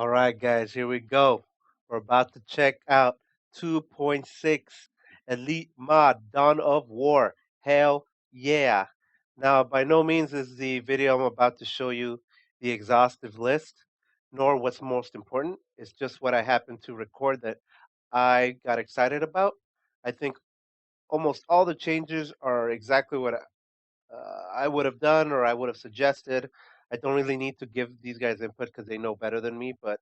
All right, guys, here we go. We're about to check out 2.6 Elite Mod Dawn of War. Hell yeah. Now, by no means is the video I'm about to show you the exhaustive list, nor what's most important. It's just what I happened to record that I got excited about. I think almost all the changes are exactly what I would have done or I would have suggested. I don't really need to give these guys input because they know better than me, but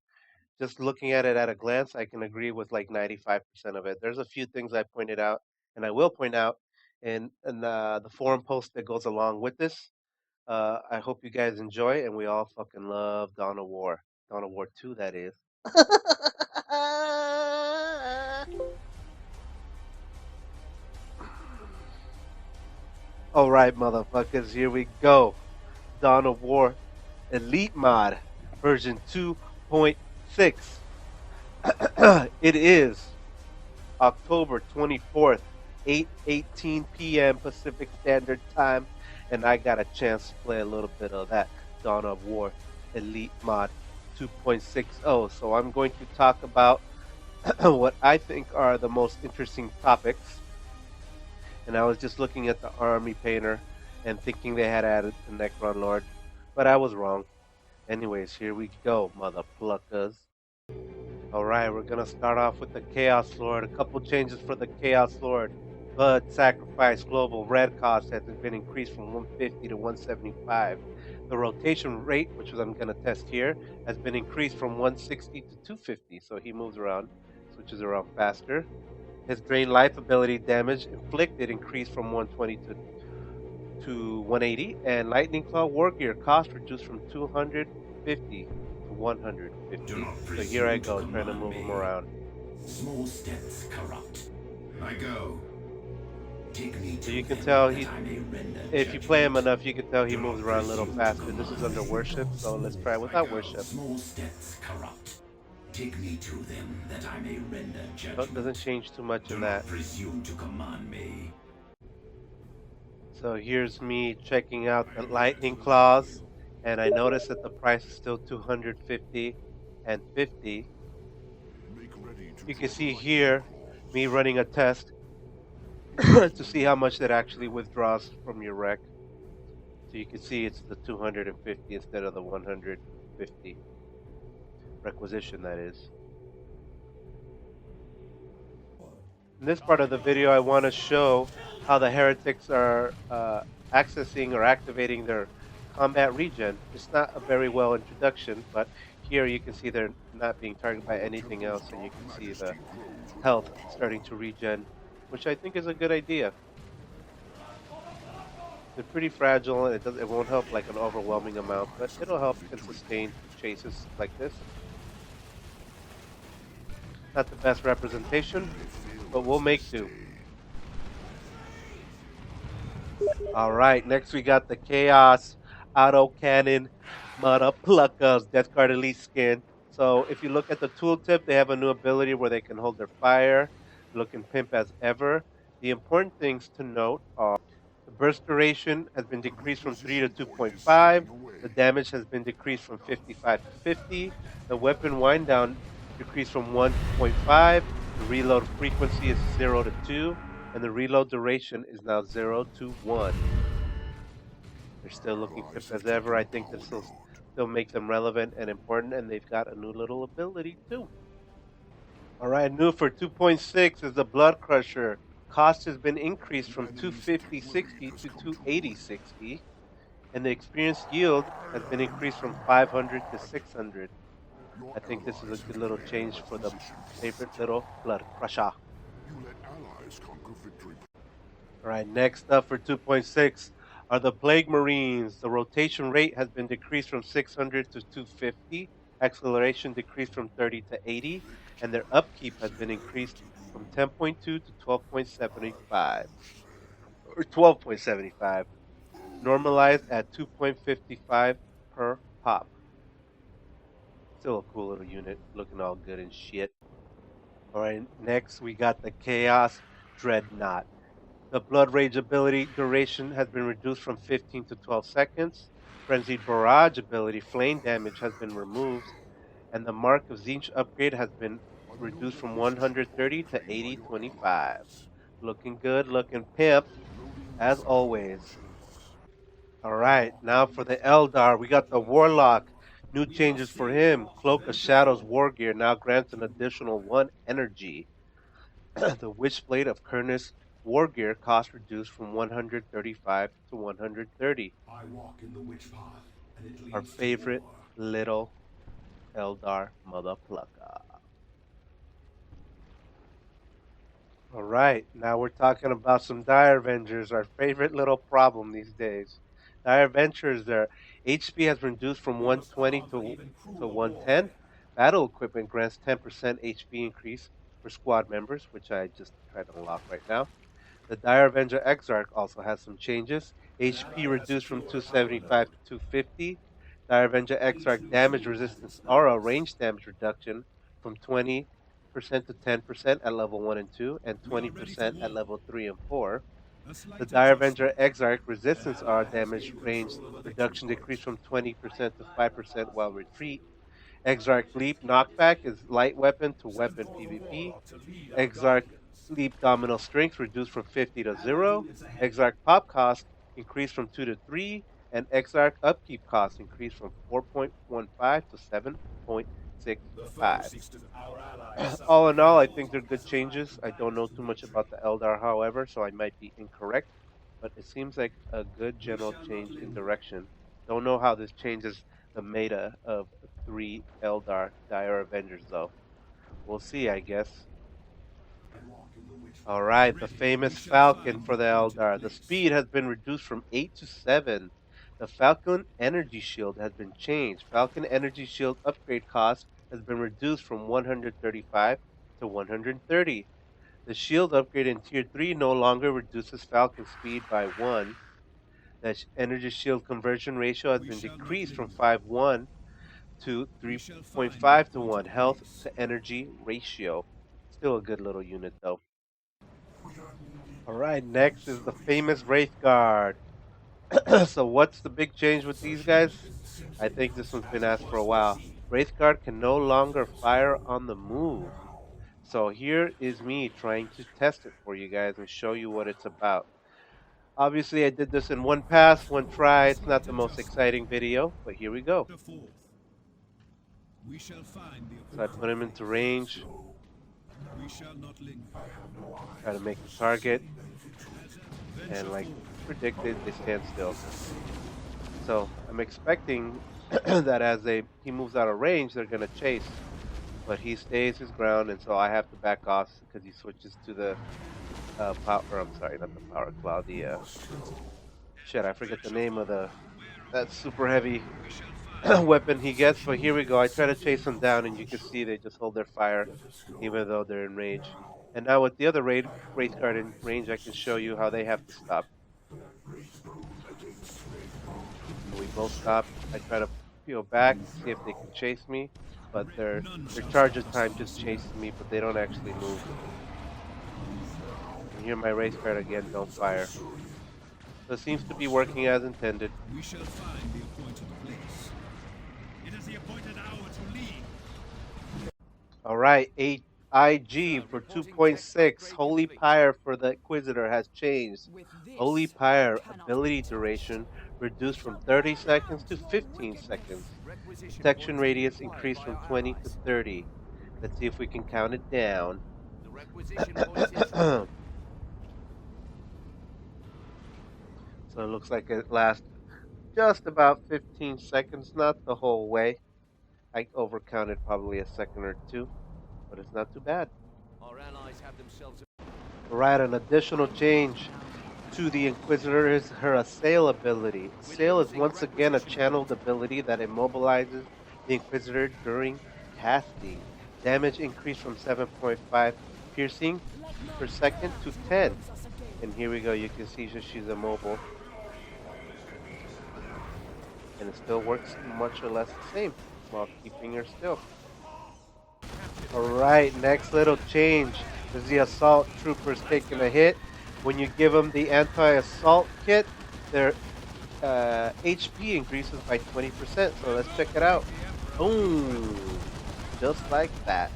just looking at it at a glance, I can agree with like 95% of it. There's a few things I pointed out, and I will point out in the forum post that goes along with this. I hope you guys enjoy, and we all fucking love Dawn of War. Dawn of War 2, that is. All right, motherfuckers, here we go. Dawn of War Elite Mod version 2.6. It is October 24th, 8:18 p.m. Pacific Standard Time, and I got a chance to play a little bit of that Dawn of War Elite Mod 2.60. So I'm going to talk about what I think are the most interesting topics. And I was just looking at the army painter and thinking they had added the Necron Lord, but I was wrong. Anyways, here we go, mother pluckers. Alright, we're gonna start off with the Chaos Lord. A couple changes for the Chaos Lord. Blood Sacrifice Global Red cost has been increased from 150 to 175. The rotation rate, which I'm gonna test here, has been increased from 160 to 250, so he moves around, switches around faster. His Drain Life ability damage inflicted increased from 120 to 180, and Lightning Claw War Gear cost reduced from 250 to 150. So here I go, trying to move him around. Small steps corrupt. I go. Take me to So you can them tell that I may render if you play him judgment. enough, you can tell he Do not moves around a little presume to faster. This is command under me. worship, so let's try without worship. Small steps corrupt. Take me to them that I may render Oh, judgment. it doesn't change too much Do in not that. presume to command me. So here's me checking out the lightning claws, and I notice that the price is still 250 and 50. You can see here me running a test to see how much that actually withdraws from your rec. So you can see it's the 250 instead of the 150 requisition, that is. In this part of the video, I want to show how the heretics are accessing or activating their combat regen. It's not a very well introduction, but here you can see they're not being targeted by anything else, and you can see the health starting to regen, which I think is a good idea. They're pretty fragile, and it won't help like an overwhelming amount, but it'll help and sustain chases like this. Not the best representation, but we'll make do. Alright, next we got the Chaos Auto Cannon Mata Pluckers Death Guard Elite skin. So if you look at the tooltip, they have a new ability where they can hold their fire, looking pimp as ever. The important things to note are the burst duration has been decreased from 3 to 2.5. The damage has been decreased from 55 to 50. The weapon wind down decreased from 1.5. The reload frequency is 0 to 2. And the reload duration is now 0 to 1. They're still looking pip as ever. I think this will still make them relevant and important, and they've got a new little ability too. Alright, new for 2.6 is the Blood Crusher. Cost has been increased from 250.60 to 280.60, and the experience yield has been increased from 500 to 600. I think this is a good little change for the favorite little Blood Crusher. Alright, next up for 2.6 are the Plague Marines. The rotation rate has been decreased from 600 to 250, acceleration decreased from 30 to 80, and their upkeep has been increased from 10.2 to 12.75, or 12.75, normalized at 2.55 per pop. Still a cool little unit, looking all good and shit. Alright, next we got the Chaos Dreadnought. The Blood Rage ability duration has been reduced from 15 to 12 seconds. Frenzied Barrage ability flame damage has been removed. And the mark of Zinch upgrade has been reduced from 130 to 8025. Looking good, looking pimp, as always. Alright, now for the Eldar, we got the Warlock. New changes for him. Cloak of Shadows War Gear now grants an additional 1 energy. The Witchblade of Kurnus War Gear cost reduced from 135 to 130. I walk in the witch path, and it Our leads to favorite war. little Eldar mother plucker. All right, now we're talking about some Dire Avengers, our favorite little problem these days. Dire Avengers, their HP has been reduced from We must 120 conquer even to cruel 110. warfare. Battle equipment grants 10% HP increase for squad members, which I just tried to unlock right now. The Dire Avenger Exarch also has some changes. An HP ally has reduced from secured a power 275 node. to 250. Dire Avenger Each Exarch new damage tool has resistance its aura limits. range damage reduction from 20% to 10% at level 1 and 2, and We are ready for 20% at war. level 3 and 4. A The slight Dire Avenger adjustment. Exarch An resistance aura ally has damage gained range control of a victory reduction point. decreased from 20% to 5% while retreat. Exarch Leap knockback is light weapon to Send weapon forth a PvP. warlock to lead our Exarch guardians. Leap Dominal Strength reduced from 50 to Ally 0. units ahead. Exarch Pop cost increased from 2 to 3. And Exarch Upkeep cost increased from 4.15 to 7.65. The foe seeks to our allies suffer All in all, I further think they're good losses as our changes. mighty I don't know banners too do much retreat. about the Eldar, however, so I might be incorrect. But it seems like a good We general shall not change in linger. direction. Don't know how this changes the meta of 3 Eldar Dire Avengers, though. We'll see, I guess. I walk in the witch All path. right, the Ready. We famous shall Falcon find the for the appointed Eldar. The place. speed has been reduced from 8 to 7. The Falcon Energy Shield has been changed. Falcon Energy Shield upgrade cost has been reduced from 135 to 130. The shield upgrade in Tier 3 no longer reduces Falcon speed by 1. The energy shield conversion ratio has We been shall not decreased from linger. 5:1 to We shall find the 3.5 to 1 appointed health place. to energy ratio. Still a good little unit though. We are needed All right, in next is the famous solution. Wraith Guard. So what's the big change with these Assertion guys? seems I to be think this one's as been it asked for was a while. foreseen. Wraith Guard can no longer fire on the move. Now, So here is me trying to test it for you guys and show you what it's about. Obviously, I did this in one pass, one A try. It's not slight the most adjustment. exciting video, but here we go. The fourth. We shall find the So I appointed put him into place. range, We shall not linger. try to make the target, and like Venture predicted, they stand still. is So I'm expecting that as he moves out of range, they're gonna chase, but he stays his ground, and so I have to back off because he switches to the power. Or I'm sorry, not the power cloud. The shit, I forget the name of the that super heavy weapon he gets. But here we go. I try to chase them down, and you can see they just hold their fire, even though they're in range. And now with the other raid card in range, I can show you how they have to stop. So we both stop. I try to peel back, see if they can chase me, but None their shall charge stop of us time from just seeing. chases me, but they don't actually move. And here my race card again, don't fire. So it seems to be working as intended. We shall find the appointed place. It is the appointed hour to lead. All right, IG Sir, for reporting tech 2.6. upgrade Holy complete. Pyre for the Inquisitor has changed. With Holy this, I Pyre cannot be ability touched. duration reduced We from shall 30 bow seconds down to to your 15 wickedness. seconds. Requisition Detection points radius required increased by from our 20 to allies. 30. Let's see if we can count it down. The requisition points in So transit. it looks like it lasts just about 15 seconds, not the whole way. I overcounted probably a second or two, but it's not too bad. Our allies have themselves. All right, an additional change to the Inquisitor is her Assail ability. We're Assail is losing once again a requisition points. channeled ability that immobilizes the Inquisitor during casting. Damage increased from 7.5 piercing per second to 10. And here we go, you can see that she's immobile. And it still works much or less the same while keeping her still. Alright, next little change is the assault troopers taking a hit. When you give them the anti-assault kit, their HP increases by 20%. So let's check it out. Boom! just like that.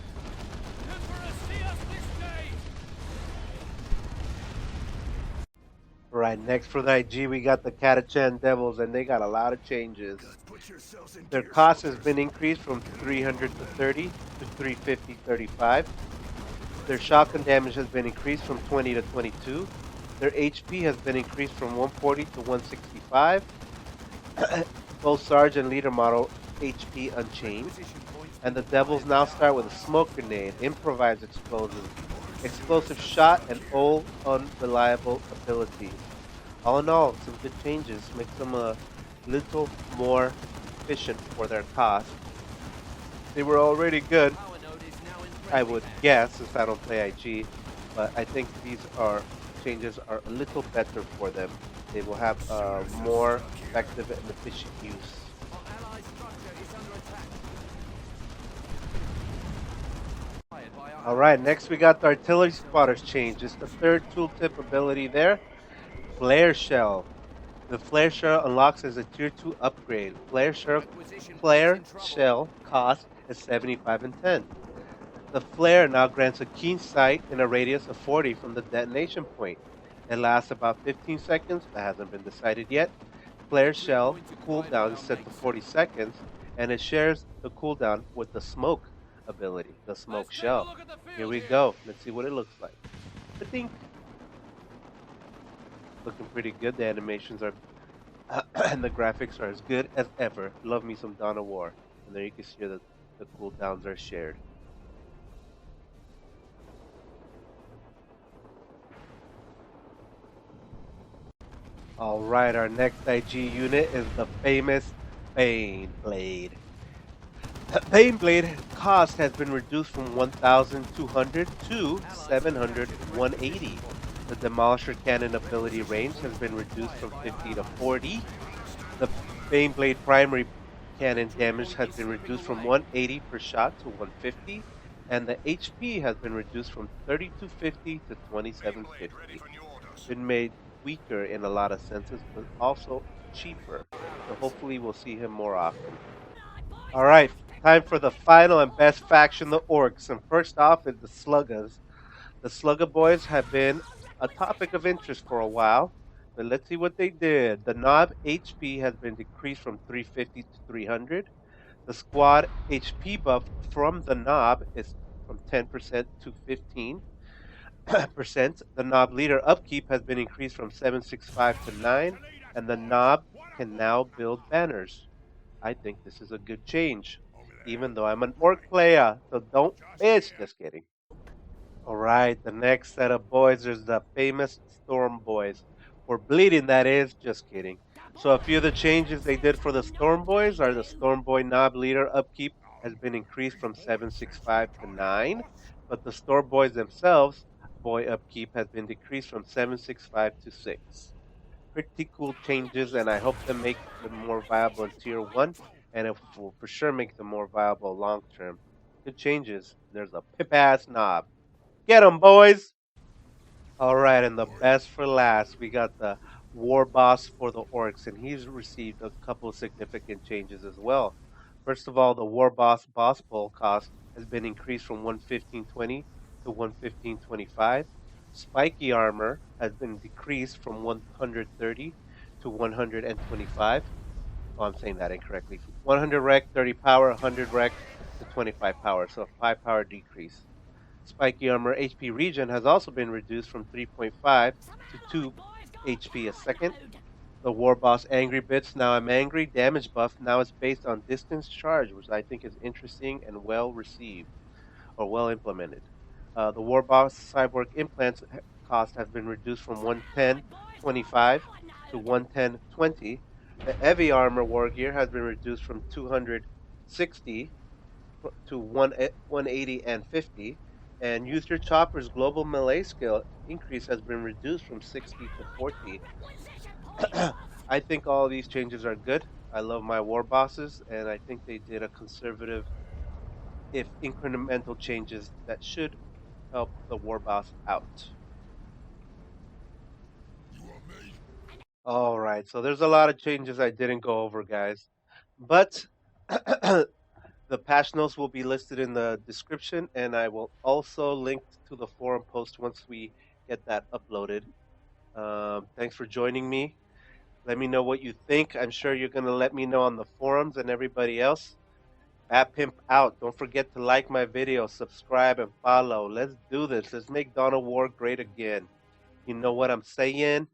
Emperor, see us this day! Right next for the IG, we got the Catachan Devils, and they got a lot of changes. Put yourselves in Their gear, cost has soldiers. been increased from 300 to 30 to 350 35. Their shotgun damage has been increased from 20 to 22. Their HP has been increased from 140 to 165. Both Sarge and Leader model HP unchanged. Requisition points And been the acquired Devils by now our start with a allies. smoke grenade, improvised explosive shot, and all unreliable abilities. All in all, some good changes. Makes them a little more efficient for their cost. They were already good, Power node is now in I friendly would hands. guess, since I don't play IG, but I think these are changes are a little better for them. They will have more effective and efficient use. Our allied structure is under attack. Acquired by our All right, allies. next we got the artillery spotters change. It's the third tooltip ability there. Flare shell. The flare shell unlocks as a tier 2 upgrade. Requisition points in Flare trouble. shell cost is 75 and 10. The flare now grants a keen sight in a radius of 40 from the detonation point. It lasts about 15 seconds. That hasn't been decided yet. Flare Victory shell point acquired by cooldown is our set to mates. 40 seconds, and it shares the cooldown with the smoke ability, the smoke Let's take a shell. look at the Here field we here. go. Let's see what it looks like. I think looking pretty good. The animations are and the graphics are as good as ever. Love me some Dawn of War. And there you can see that the cooldowns are shared. All right, our next IG unit is the famous Bane Blade. Bane Blade cost has been reduced from 1,200 to Allied 700, captured 180. requisition point. The Demolisher Cannon ability Requisition range has points been been reduced acquired from by our 50 to allies. 40. The Bane Blade primary cannon Victory damage point has is been slipping reduced from away. 180 per shot to 150, and the HP has been reduced from 3250 to 2750. Been made weaker in a lot of senses, but also cheaper. So hopefully we'll see him more often. All right, time for the final and best faction, the Orcs. And first off is the Sluggas. The Slugga Boys have been a topic of interest for a while, but let's see what they did. The Knob HP has been decreased from 350 to 300. The squad HP buff from the Knob is from 10% to 15%. The Knob leader upkeep has been increased from 765 to 9, and the Knob can now build banners. I think this is a good change, even though I'm an Orc player, so don't bitch. Just kidding. All right, the next set of boys is the famous Storm Boys. For bleeding, that is. Just kidding. So a few of the changes they did for the Storm Boys are the Storm Boy Knob Leader upkeep has been increased from 765 to 9, but the Storm Boys themselves, boy upkeep has been decreased from 765 to 6. Pretty cool changes, and I hope them make them more viable in Tier 1, and it will for sure make them more viable long term. Good changes. There's a pip ass knob. Get 'em, boys! All right, and the best for last, we got the war boss for the orcs, and he's received a couple of significant changes as well. First of all, the war boss bull cost has been increased from 115.20 to 115.25. Spiky armor has been decreased from 130 to 125. Oh, I'm saying that incorrectly. 100 rec, 30 power, 100 rec to 25 power, so a 5 power decrease. Spiky Armor HP regen has also been reduced from 3.5 to 2 HP a second. The War Boss Angry Bits, Now I'm Angry damage buff now is based on distance charge, which I think is interesting and well received or well implemented. The War Boss Cyborg Implants cost has been reduced from 110.25 to 110.20. The Heavy Armor War Gear has been reduced from 260 to 180 and 50, and use your chopper's global melee skill increase has been reduced from 60 to 40. I think all of these changes are good. I love my war bosses, and I think they did a conservative, if incremental changes that should help the war boss out. All right, so there's a lot of changes I didn't go over, guys, but The patch notes will be listed in the description, and I will also link to the forum post once we get that uploaded. Thanks for joining me. Let me know what you think. I'm sure you're going to let me know on the forums and everybody else. Bat Pimp out. Don't forget to like my video, subscribe, and follow. Let's do this. Let's make Dawn of War great again. You know what I'm saying?